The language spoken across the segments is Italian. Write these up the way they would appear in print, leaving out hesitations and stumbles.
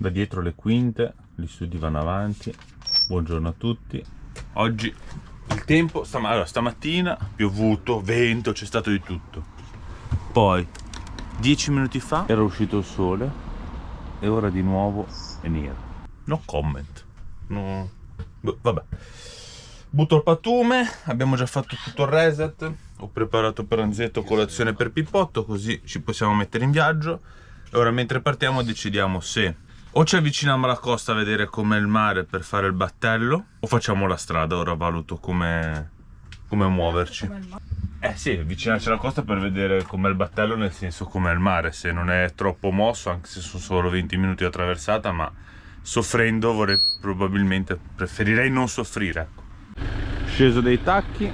là dietro le quinte, gli studi vanno avanti. Buongiorno a tutti. Oggi il tempo, stamattina piovuto, vento, c'è stato di tutto. Poi 10 minuti fa era uscito il sole e ora di nuovo è nero. No comment. No. Vabbè. Butto il pattume, abbiamo già fatto tutto il reset. Ho preparato pranzetto, colazione per Pippotto, così ci possiamo mettere in viaggio. E ora mentre partiamo decidiamo se o ci avviciniamo alla costa a vedere com'è il mare per fare il battello o facciamo la strada. Ora valuto come muoverci. Sì, avvicinarci alla costa per vedere com'è il battello, nel senso com'è il mare, se non è troppo mosso, anche se sono solo 20 minuti di traversata, ma soffrendo preferirei non soffrire, ecco. Sceso dei tacchi,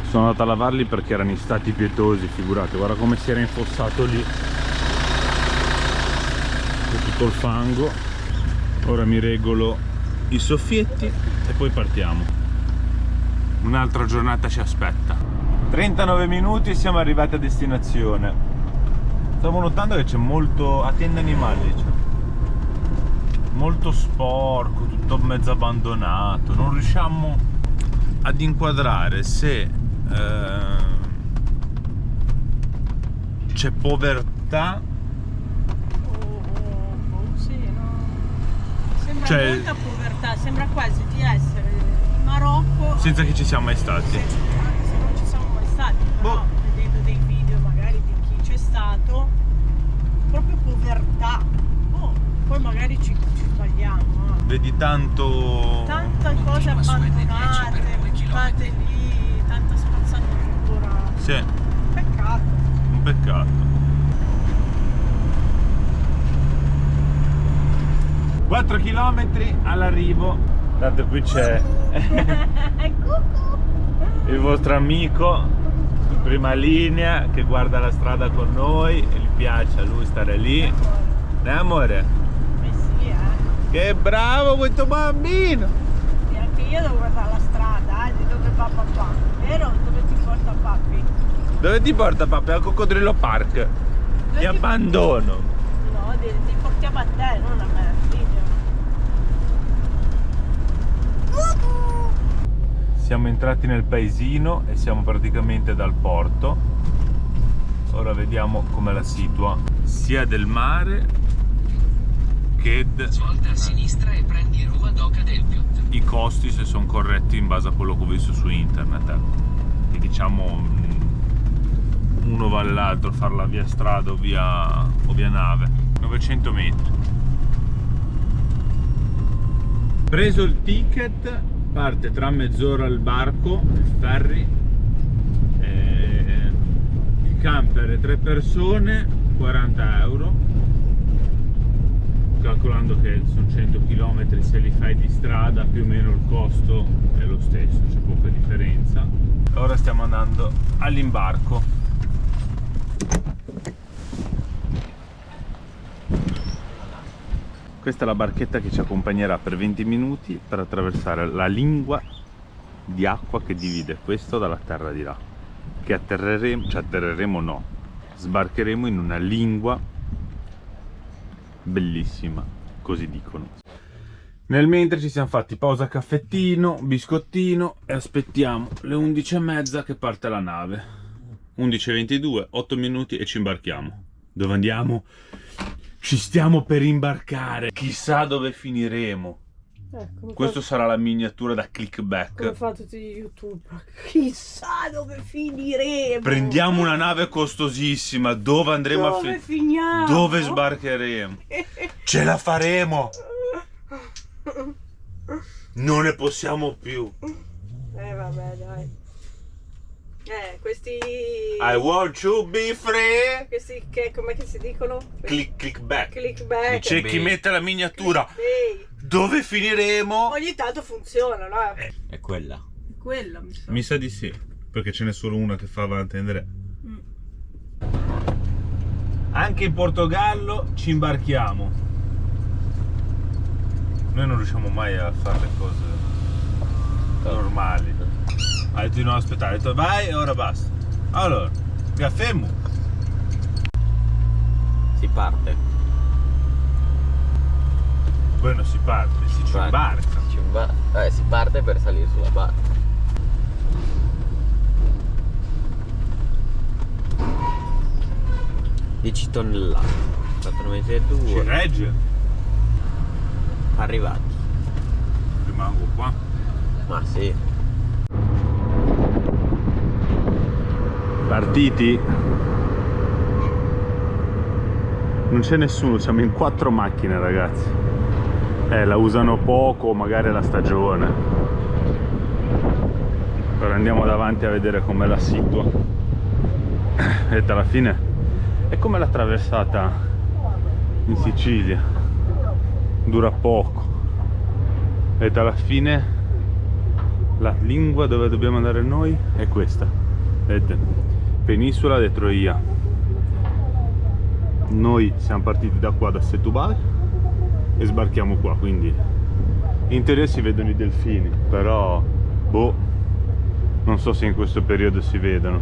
sono andato a lavarli perché erano in stati pietosi, figurate, guarda come si era infossato lì con tutto il fango. Ora mi regolo i soffietti e poi partiamo. Un'altra giornata ci aspetta. 39 minuti e siamo arrivati a destinazione. Stavo notando che c'è molto a tenda animali, cioè. Molto sporco, tutto mezzo abbandonato. Non riusciamo ad inquadrare se c'è povertà. Sì, no. Sembra molta povertà, sembra quasi di essere in Marocco Senza che ci siamo mai stati. Anche se non ci siamo mai stati, però vedendo dei video magari di chi c'è stato, proprio povertà. Poi magari ci sbagliamo. Vedi tante cose abbandonate, buttate lì, tanta spazzatura. Sì. Peccato. Un peccato. 4 km all'arrivo. Tanto qui c'è il vostro amico in prima linea che guarda la strada con noi e gli piace a lui stare lì. Amore? Sì, Che bravo questo bambino! E anche io devo guardare la strada, di dove va papà, vero? Dove ti porta papi? Dove ti porta papà? Al Coccodrillo Park. Ti abbandono. No, ti portiamo a te, non a me, figlio. Siamo entrati nel paesino e siamo praticamente dal porto. Ora vediamo come la situa, sia del mare che svolta a sinistra e prendi Rua Doca del Piot. i costi, se sono corretti in base a quello che ho visto su internet, che diciamo uno vale l'altro, farla via strada o via nave. 900 metri. Preso il ticket, parte tra mezz'ora il barco, il ferry, il camper e 3 persone 40 euro, calcolando che sono 100 km, se li fai di strada più o meno il costo è lo stesso, c'è poca differenza. Ora stiamo andando all'imbarco. Questa è la barchetta che ci accompagnerà per 20 minuti per attraversare la lingua di acqua che divide questo dalla terra di là, che sbarcheremo in una lingua bellissima, così dicono. Nel mentre ci siamo fatti pausa caffettino, biscottino e aspettiamo le 11:30 che parte la nave. 11:22, 8 minuti e ci imbarchiamo. Dove andiamo? Ci stiamo per imbarcare, chissà dove finiremo. Questo sarà la miniatura da clickback. Come fa tutti gli youtuber. Chissà dove finiremo. Prendiamo una nave costosissima, dove andremo dove finiamo? Dove sbarcheremo? Ce la faremo! Non ne possiamo più. Vabbè, dai. Questi I want to be free. Questi che com'è che si dicono? Clickback. Clickback. C'è chi mette la miniatura. Clickbait. Dove finiremo? Ogni tanto funziona, no? È quella. Quella mi sa. Mi sa di sì, perché ce n'è solo una che fa avanti Andrea. Anche in Portogallo ci imbarchiamo. Noi non riusciamo mai a fare le cose normali. Ha detto di non aspettare, ha detto vai e ora basta. Allora, gaffemo. Si parte. Poi non si parte, si ci imbarca. Si parte per salire sulla barca. 10 tonnellate. 4,2. Ci regge. Arrivati. Rimango qua. Ma sì. Partiti. Non c'è nessuno, siamo in 4 macchine, ragazzi. La usano poco, magari è la stagione. Però andiamo davanti a vedere com'è la situa. E alla fine è come la traversata in Sicilia. Dura poco. E alla fine la lingua dove dobbiamo andare noi è questa. Vedete? Penisola di Troia. Noi siamo partiti da qua, da Setúbal, e sbarchiamo qua, quindi in teoria si vedono i delfini, però boh, non so se in questo periodo si vedono.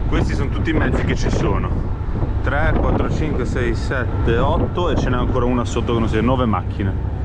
Questi sono tutti i mezzi che ci sono: 3, 4, 5, 6, 7, 8 e ce n'è ancora una sotto che non si vede, 9 macchine.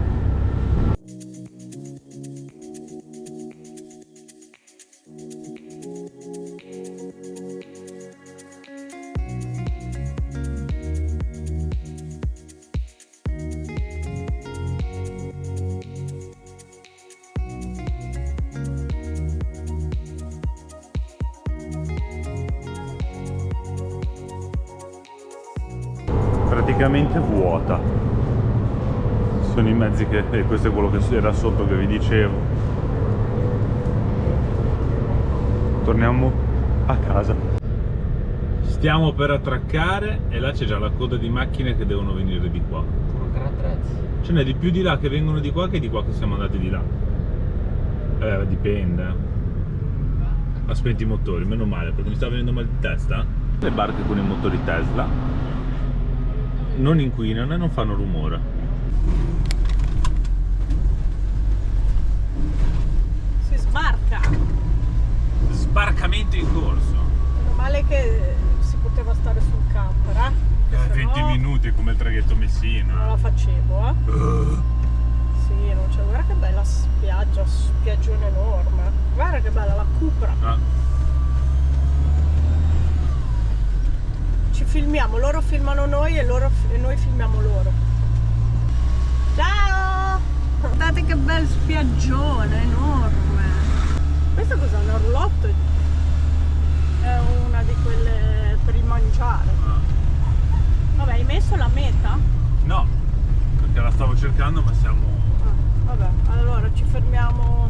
Praticamente vuota. Sono i mezzi che... questo è quello che era sotto che vi dicevo. Torniamo a casa. Stiamo per attraccare e là c'è già la coda di macchine che devono venire di qua. Ce n'è di più di là che vengono di qua che di qua che siamo andati di là. Dipende. Ha spento i motori, meno male, perché mi stava venendo mal di testa. Le barche con i motori Tesla non inquinano e non fanno rumore. Si sbarca. Sbarcamento in corso. Meno male che si poteva stare sul camper, 20 minuti come il traghetto Messina. Non la facevo, Sì, non c'è. Guarda che bella spiaggia, spiaggione enorme. Guarda che bella la Cupra. Ci filmiamo, loro filmano noi e noi filmiamo loro. Ciao! Guardate che bel spiaggione enorme. Questo cos'è? Un orlotto? È una di quelle per il mangiare. Vabbè, hai messo la meta? No, perché la stavo cercando ma siamo... vabbè, allora ci fermiamo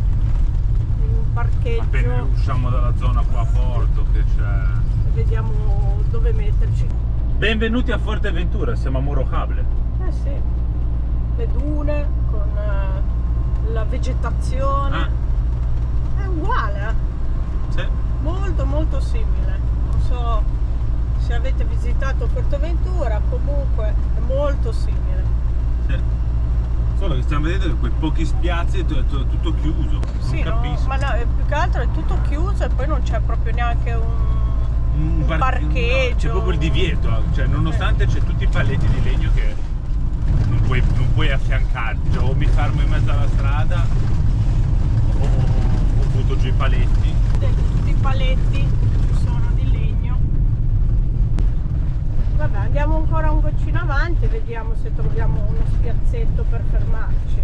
in un parcheggio. Appena usciamo dalla zona qua a Porto che c'è... Vediamo dove metterci. Benvenuti a Fuerteventura, siamo a Morocable. Sì, le dune con la vegetazione. È uguale, Sì. molto molto simile. Non so se avete visitato Fuerteventura, comunque è molto simile. Sì. Solo che stiamo vedendo che quei pochi spiazzi è tutto chiuso. Sì, non capisco. ma no, più che altro è tutto chiuso e poi non c'è proprio neanche un parcheggio. No, c'è proprio il divieto, cioè nonostante c'è tutti i paletti di legno che non puoi affiancarti, cioè, o mi fermo in mezzo alla strada o butto giù i paletti. Tutti i paletti ci sono di legno. Vabbè, andiamo ancora un goccino avanti e vediamo se troviamo uno spiazzetto per fermarci.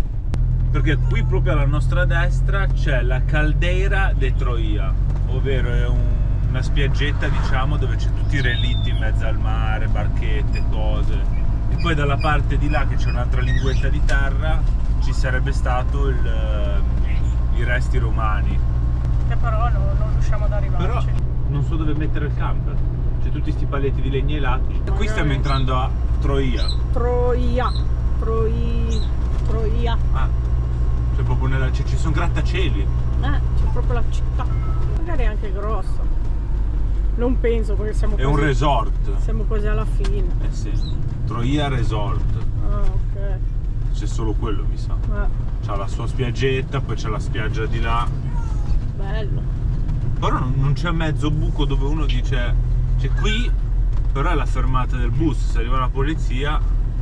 Perché qui proprio alla nostra destra c'è la Caldeira de Troia, ovvero è una spiaggetta, diciamo, dove c'è tutti i relitti in mezzo al mare, barchette, cose. E poi dalla parte di là che c'è un'altra linguetta di terra ci sarebbe stato i resti romani. Che però non riusciamo ad arrivarci. Però non so dove mettere il camper. C'è tutti sti paletti di legno ai lati. E qui stiamo entrando a Troia. Troia. Cioè proprio ci sono grattacieli. C'è proprio la città. Magari anche grosso. Non penso perché siamo È quasi, un resort. siamo quasi alla fine. Sì. Troia Resort. Ok. C'è solo quello, mi sa. C'ha la sua spiaggetta, poi c'è la spiaggia di là. Bello. Però non c'è mezzo buco dove uno dice... C'è qui, però è la fermata del bus. Se arriva la polizia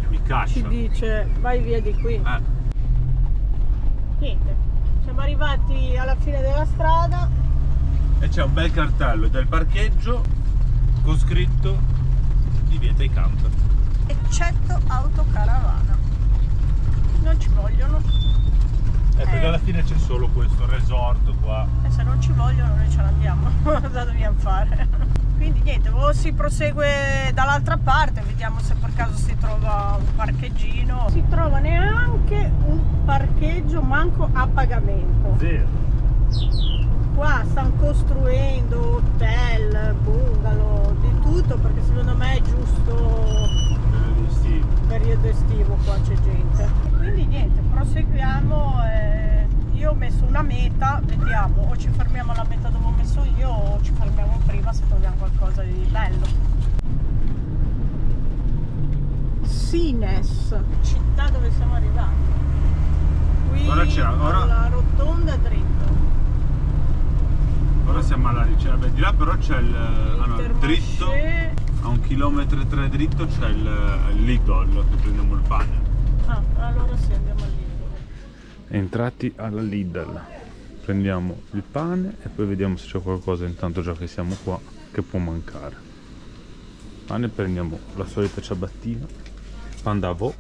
mi caccia. ci dice vai via di qui. Niente, siamo arrivati alla fine della strada. E c'è un bel cartello del parcheggio con scritto divieto ai camper. Eccetto autocaravana. Non ci vogliono. Perché alla fine c'è solo questo resort qua. E se non ci vogliono noi ce ne andiamo. Cosa dobbiamo fare? Quindi niente, o si prosegue dall'altra parte, vediamo se per caso si trova un parcheggino. Non si trova neanche un parcheggio manco a pagamento. Zero. Qua stanno costruendo hotel, bungalow, di tutto, perché secondo me è giusto periodo estivo, qua c'è gente. Quindi niente, proseguiamo. Io ho messo una meta, vediamo, o ci fermiamo alla meta dove ho messo io o ci fermiamo prima se troviamo qualcosa di bello. Sines, città dove siamo arrivati. Qui alla rotonda dritto. Ora siamo alla ricerca, di là però c'è il dritto, a 1,3 km dritto c'è il Lidl, che prendiamo il pane. Ah, allora sì, andiamo al Lidl. Entrati alla Lidl, prendiamo il pane e poi vediamo se c'è qualcosa, intanto già che siamo qua, che può mancare. Pane, prendiamo la solita ciabattina, panda vo,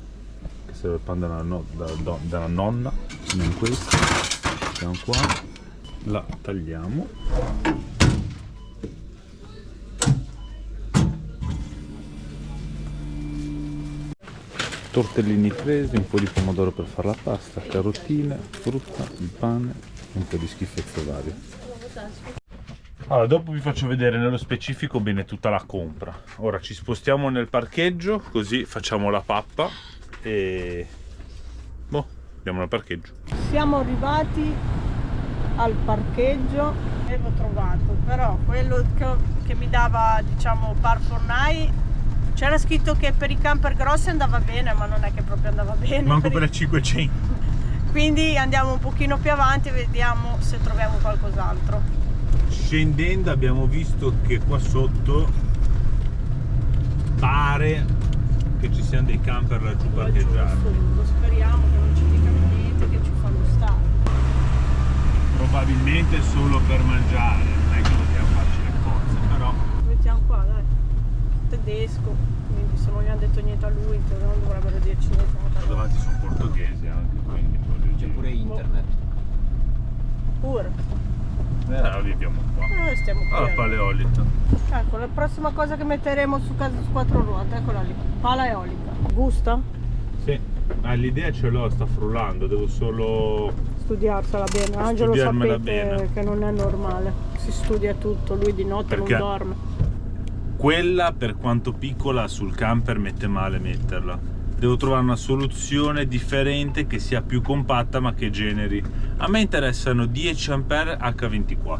che serve il pan della nonna, non questo, siamo qua, la tagliamo. Tortellini presi, un po' di pomodoro per fare la pasta, carotine, frutta, il pane e un po' di schifezze varie. Allora, dopo vi faccio vedere nello specifico bene tutta la compra. Ora ci spostiamo nel parcheggio, così facciamo la pappa e andiamo al parcheggio. Siamo arrivati al parcheggio, avevo trovato, però quello che mi dava, diciamo, Park Fortnite, c'era scritto che per i camper grossi andava bene, ma non è che proprio andava bene. Manco per le 500. Quindi andiamo un pochino più avanti e vediamo se troviamo qualcos'altro. Scendendo abbiamo visto che qua sotto pare che ci siano dei camper laggiù parcheggiati. Speriamo che non ci dicano niente, che ci fanno stare. Probabilmente solo per mangiare, non è che dobbiamo farci le cose, però. Mettiamo qua, dai. Tedesco, quindi se non gli hanno detto niente a lui, non dovrebbero dirci niente. Davanti sono portoghesi anche, quindi C'è pure internet. Pure. Viviamo qua. Stiamo qui. Alla paleolita. Ecco, la prossima cosa che metteremo su casa su 4 ruote, eccola lì. Pala eolica. Gusta? Sì, l'idea ce l'ho, sta frullando, devo solo Studiarsela bene. Angelo, studiarmela sapete bene. che non è normale. Si studia tutto, lui di notte Perché? non dorme. Quella, per quanto piccola, sul camper mette male metterla. Devo trovare una soluzione differente che sia più compatta ma che generi. A me interessano 10 A H24,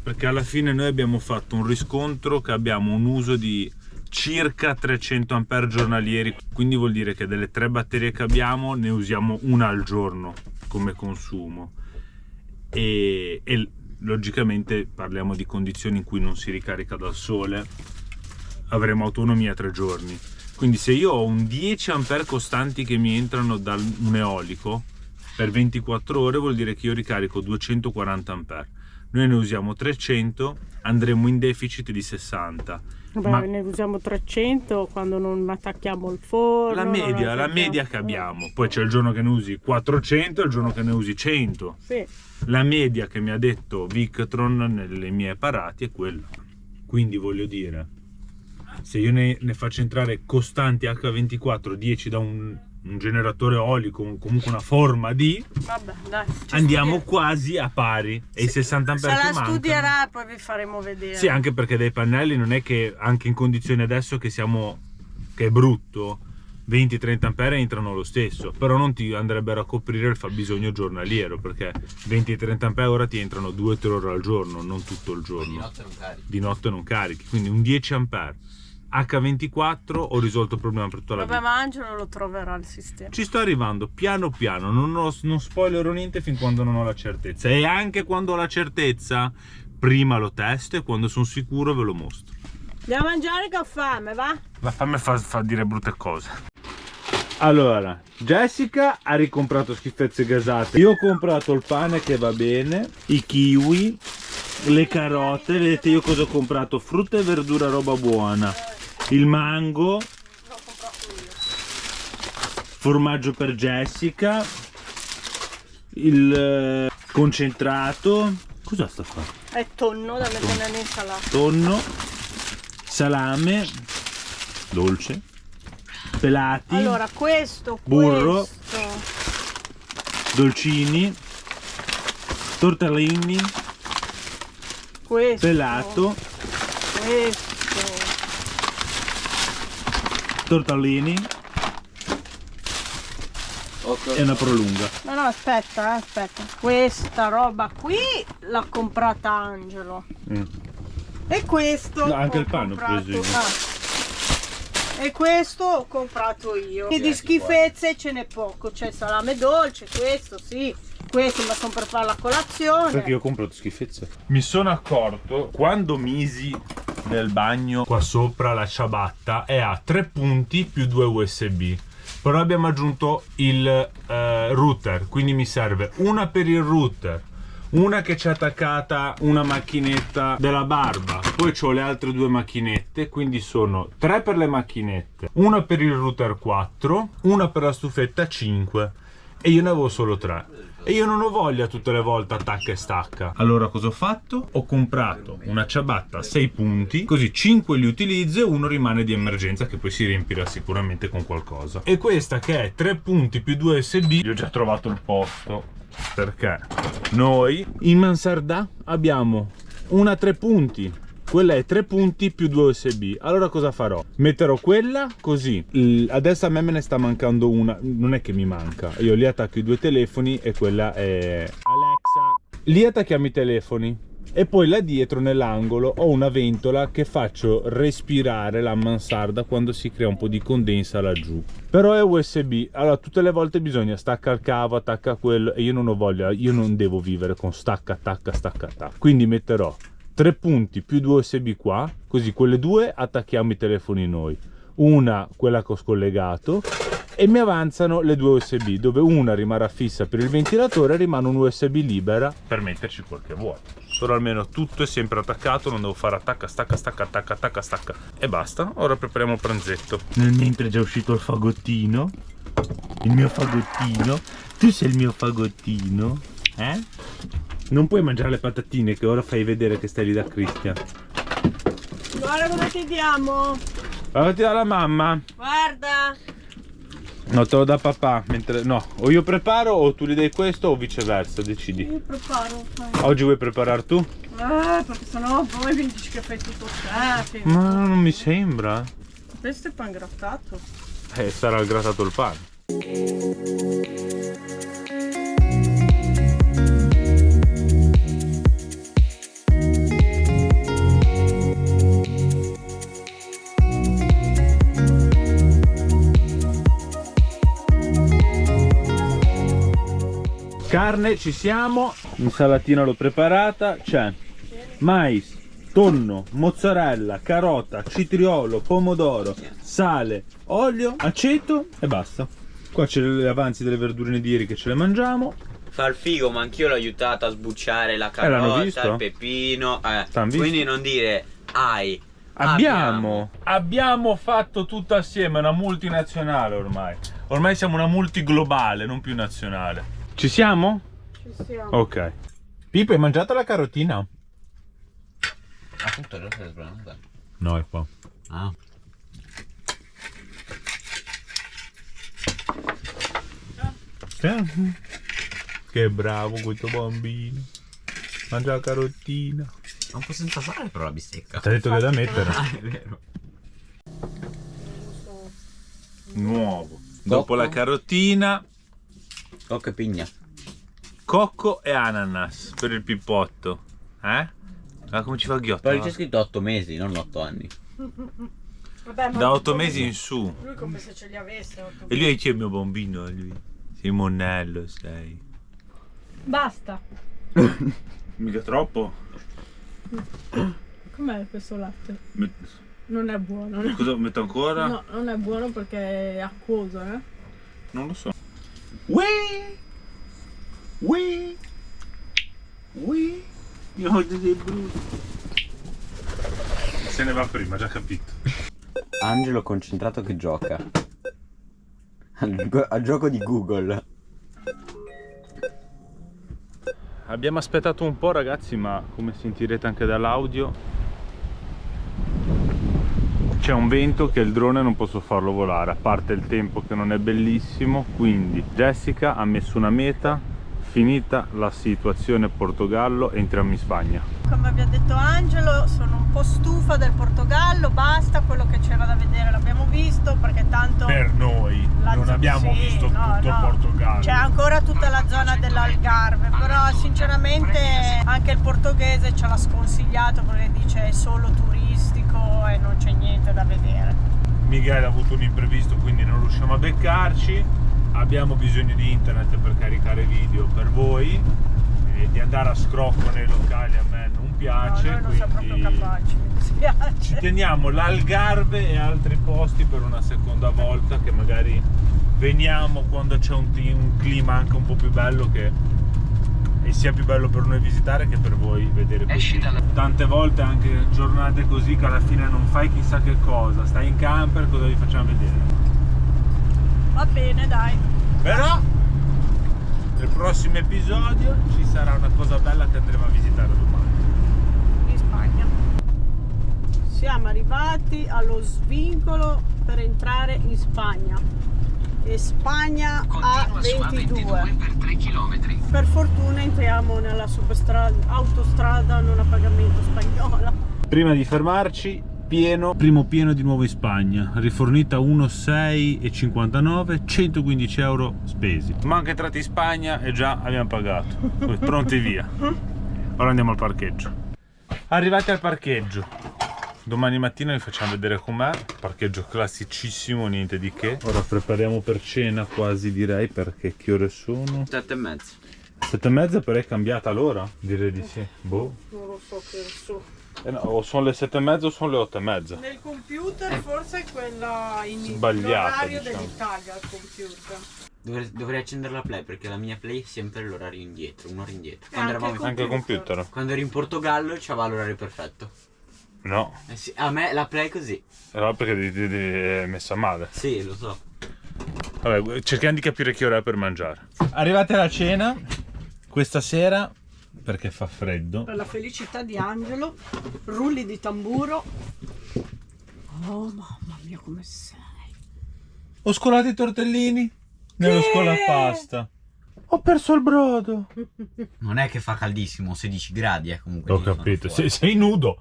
perché alla fine noi abbiamo fatto un riscontro che abbiamo un uso di circa 300 A giornalieri, quindi vuol dire che delle 3 batterie che abbiamo ne usiamo una al giorno come consumo e logicamente parliamo di condizioni in cui non si ricarica dal sole, avremo autonomia 3 giorni. Quindi se io ho un 10 A costanti che mi entrano da un eolico per 24 ore, vuol dire che io ricarico 240 A. Noi ne usiamo 300, andremo in deficit di 60. Vabbè, ma ne usiamo 300 quando non attacchiamo il forno. La media che abbiamo. Poi c'è il giorno che ne usi 400 e il giorno che ne usi 100. Sì. La media che mi ha detto Victron nelle mie apparati è quella. Quindi voglio dire, se io ne faccio entrare costanti H24 10 da un generatore eolico, comunque una forma di, vabbè, dai, andiamo quasi a pari. E i 60 A se la studierà poi vi faremo vedere. Sì, anche perché dai pannelli non è che anche in condizioni adesso che è brutto, 20-30 A entrano lo stesso, però non ti andrebbero a coprire il fabbisogno giornaliero, perché 20-30 A ora ti entrano 2-3 ore al giorno, non tutto il giorno. Di notte non carichi. Quindi un 10 A H24 ho risolto il problema per tutta la vita. Vabbè, ma Angelo lo troverà il sistema. Ci sto arrivando piano piano, non spoilerò niente fin quando non ho la certezza, e anche quando ho la certezza prima lo testo e quando sono sicuro ve lo mostro. Andiamo a mangiare che ho fame, va? La fame fa dire brutte cose. Allora, Jessica ha ricomprato schifezze gasate. Io ho comprato il pane che va bene, i kiwi, le carote. Vedete io cosa ho comprato? Frutta e verdura, roba buona. Il mango. Formaggio per Jessica. Il concentrato. Cos'è sta qua? È tonno da mettere nell'insalata. Tonno. Salame. Dolce. Pelati. Allora, questo, burro, questo. dolcini, tortellini, Questo. pelato, Questo. tortellini e una prolunga. No, aspetta, aspetta. Questa roba qui l'ha comprata Angelo. E questo No, anche ho il pane ho comprato- preso io. E questo ho comprato io. E di schifezze ce n'è poco. C'è salame dolce, questo sì. Questo ma sono per fare la colazione. Perché io ho comprato schifezze. Mi sono accorto quando misi nel bagno qua sopra la ciabatta è a 3 punti più 2 USB. Però abbiamo aggiunto il router, quindi mi serve una per il router, una che c'è attaccata una macchinetta della barba, poi ho le altre 2 macchinette, quindi sono 3 per le macchinette, una per il router 4, una per la stufetta 5 e io ne avevo solo 3. E io non ho voglia tutte le volte attacca e stacca. Allora cosa ho fatto? Ho comprato una ciabatta a 6 punti, così 5 li utilizzo e uno rimane di emergenza che poi si riempirà sicuramente con qualcosa. E questa che è 3 punti più 2 USB, gli ho già trovato il posto. Perché noi in mansarda abbiamo una 3 punti. Quella è 3 punti più 2 USB. Allora cosa farò? Metterò quella così. Adesso a me ne sta mancando una. Non è che mi manca. Io lì attacco i 2 telefoni e quella è Alexa. Lì attacchiamo i telefoni. E poi là dietro nell'angolo ho una ventola che faccio respirare la mansarda quando si crea un po' di condensa laggiù. Però è USB. Allora tutte le volte bisogna stacca il cavo, attacca quello. E io non ho voglia. Io non devo vivere con stacca, attacca, stacca, attacca. Quindi metterò 3 punti più 2 USB qua, così quelle 2 attacchiamo i telefoni noi, una quella che ho scollegato e mi avanzano le 2 USB dove una rimarrà fissa per il ventilatore e rimane un USB libera per metterci quel che vuoi. Però almeno tutto è sempre attaccato, non devo fare attacca, stacca, stacca, attacca, attacca, stacca e basta. Ora prepariamo il pranzetto. Nel mentre è già uscito il fagottino, il mio fagottino. Tu sei il mio fagottino, eh? Non puoi mangiare le patatine che ora fai vedere che stai lì da Cristian. Guarda cosa ti diamo. Guardati dalla mamma. Guarda. No, te lo dà papà. Mentre... No, o io preparo o tu gli dai questo o viceversa, decidi. Io preparo. Oggi vuoi preparare tu? Perché sennò poi mi dici che fai tutto te. Ma non mi sembra. Questo è pan grattato. Sarà grattato il pane. Carne ci siamo, insalatina l'ho preparata, c'è mais, tonno, mozzarella, carota, citriolo, pomodoro, sale, olio, aceto e basta. Qua c'è le avanzi delle verdurine di ieri che ce le mangiamo. Fa il figo, ma anch'io l'ho aiutato a sbucciare la l'hanno carota, visto? il pepino. T'han visto? Quindi non dire Abbiamo fatto tutto assieme, una multinazionale ormai. Ormai siamo una multiglobale, non più nazionale. Ci siamo? Ci siamo. Ok. Pippo, hai mangiato la carotina? Appunto, lo stai sbranando. No, è qua. Ah. Che bravo questo bambino. Mangia la carotina. Un po' senza sale però la bistecca. Ti ha detto che è da mettere. Ah, è vero. Nuovo. Dopo la carotina, Cocco e pigna. cocco e ananas per il pippotto. Ah, come ci fa il ghiotto? Poi c'è scritto 8 mesi, non 8 anni. Vabbè, ma Da 8 mesi in su. lui come se ce li avesse 8 E lui è il mio bambino, lui. Sei monello, sei. Basta. Mica troppo. Com'è questo latte? Non è buono, no? Cosa metto ancora? No, non è buono perché è acquoso, eh? Non lo so. Io ho dei brutti. Se ne va prima, già capito. Angelo concentrato che gioca. Al gioco di Google. Abbiamo aspettato un po', ragazzi, ma come sentirete anche dall'audio c'è un vento che il drone non posso farlo volare, a parte il tempo che non è bellissimo. Quindi Jessica ha messo una meta: finita la situazione Portogallo entriamo in Spagna. Come vi ha detto Angelo, sono un po' stufa del Portogallo, basta, quello che c'era da vedere l'abbiamo visto, perché tanto Per noi non abbiamo visto tutto il Portogallo. C'è ancora tutta la zona dell'Algarve, però sinceramente anche il portoghese ce l'ha sconsigliato perché dice è solo turistico e non c'è niente da vedere. Miguel ha avuto un imprevisto, quindi non riusciamo a beccarci. Abbiamo bisogno di internet per caricare video per voi, e di andare a scrocco nei locali a me non piace. No, noi non siamo proprio quindi capaci, mi dispiace. ci teniamo l'Algarve e altri posti per una seconda volta, che magari veniamo quando c'è un clima anche un po' più bello, e sia più bello per noi visitare che per voi vedere così. Tante volte anche giornate così che alla fine non fai chissà che cosa, stai in camper, cosa vi facciamo vedere? Va bene, dai. Però nel prossimo episodio ci sarà una cosa bella che andremo a visitare domani. In Spagna. Siamo arrivati allo svincolo per entrare in Spagna. E Spagna a Continua su 22. A22 per 3 km. Per fortuna entriamo nella autostrada non a pagamento spagnola. Prima di fermarci, primo pieno di nuovo in Spagna, rifornita 1,6,59, 115 euro spesi. Manca entrati in Spagna e già abbiamo pagato. Pronti via. Ora andiamo al parcheggio. Arrivati al parcheggio, domani mattina vi facciamo vedere com'è. Parcheggio classicissimo, niente di che. Ora prepariamo per cena quasi, direi, perché che ore sono? 7:30. 7:30, però è cambiata l'ora? Direi di sì. Boh. Non lo so che so. No, o sono le 7:30 o sono le 8:30. Nel computer forse è quella Sbagliata, l'orario diciamo. dell'Italia al computer. Dovrei accendere la play perché la mia play è sempre l'orario indietro, un'ora indietro. Anche il computer? Quando ero in Portogallo c'aveva l'orario perfetto. No. Sì, a me la play è così. No, perché è messa male. Sì, lo so. Vabbè, cerchiamo di capire che ora è per mangiare. Arrivate alla cena, questa sera, perché fa freddo. Per la felicità di Angelo, rulli di tamburo. Oh mamma mia come sei. Ho scolato i tortellini nello scolapasta. Ho perso il brodo. Non è che fa caldissimo, 16 gradi comunque. Ho capito, sei nudo.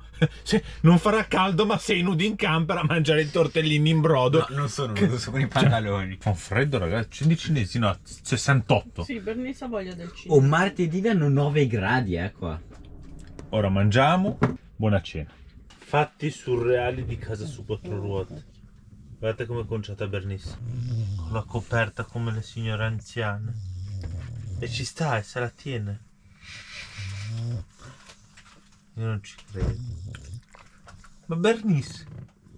Non farà caldo, ma sei nudo in camper a mangiare i tortellini in brodo. No, non sono nudo, sono con i pantaloni. Fa un freddo, ragazzi. Di cinesi, no, 68. Sì, Bernice ha voglia del cibo. Martedì hanno 9 gradi, qua. Ora mangiamo. Buona cena. Fatti surreali di casa su 4 ruote. Guardate come è conciata Bernice. Con la coperta come le signore anziane. E ci sta, e se la tiene. Io non ci credo. Ma Bernice,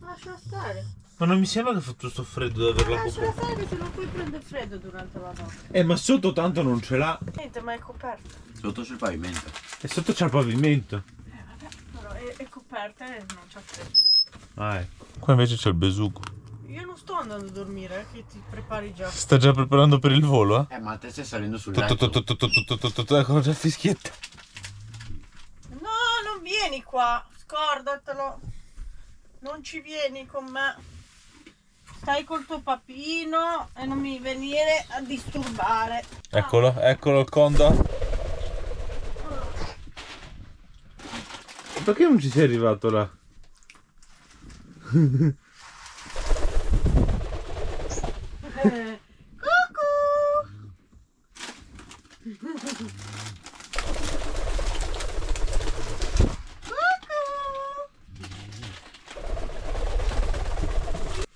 Lascia stare. ma non mi sembra che fa tutto sto freddo da averla Lascia coperta. stare che se non puoi prendere freddo durante la notte. Ma sotto tanto non ce l'ha. Niente, ma è coperta. Sotto c'è il pavimento. E sotto c'è il pavimento. Vabbè, però è coperta e non c'è freddo. Ah, ecco. Qua invece c'è il besugo. Io non sto andando a dormire, che ti prepari già. Sta già preparando per il volo, eh? Ma te stai salendo sul letto. Ecco già il fischietto. No, non vieni qua, scordatelo. Non ci vieni con me. Stai col tuo papino e non mi venire a disturbare. Eccolo, eccolo il condor. Perché non ci sei arrivato là?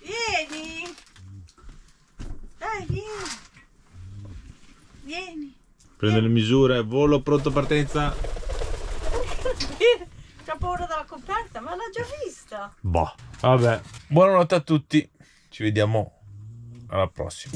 Vieni! Dai, vieni! Vieni! Prende le misure, volo, pronto partenza. C'ho paura della coperta, ma l'ho già vista. Boh. Vabbè. Buonanotte a tutti. Ci vediamo alla prossima.